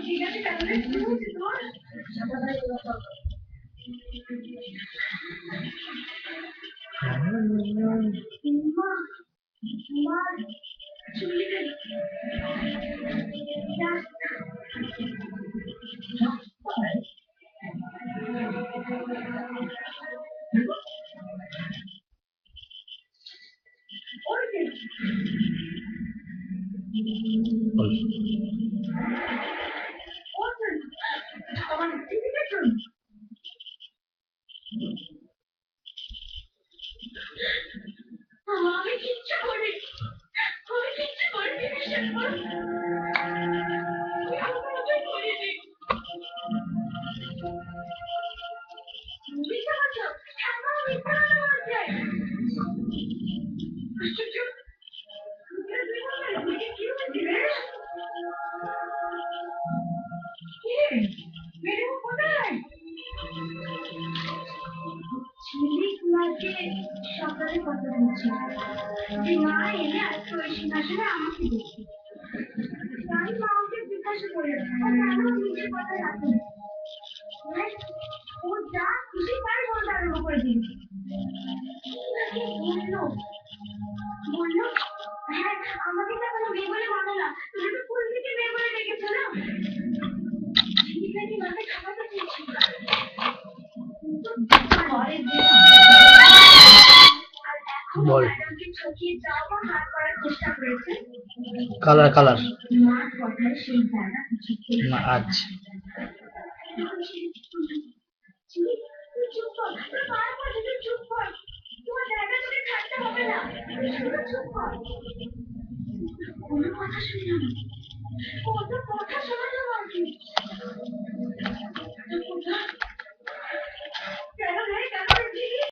ঠিক আছে তাহলে কি হচ্ছে তোর আমি কিচ্ছু করি আমি কিচ্ছু করিনি বিশ্বাস কর করিনি মিথ্যা বলছো ঠাকুর মিথ্যা কথা বলছে আশ্চর্য কি হয়েছে মেরে কোথায় ঝিলিক মাকে সকালে কথা বলছিল যে মা এলে আজকে ওই সিংহাসনে আমাকে দেখি আমি মাকে জিজ্ঞাসা করে নিজের কথা রাখুন ও যা খুশি তাই বলতে আরম্ভ করে দিন বললো বললো হ্যাঁ আমাকে তো কোনো মেয়ে বলে মানে না তুমি তো ফুল থেকে মেয়ে বলে রেখেছো না ঠিক আছে মাকে খাওয়াতে চেয়েছি বল কালার কালার আচ্ছা কোনো কথা শুনলাম কত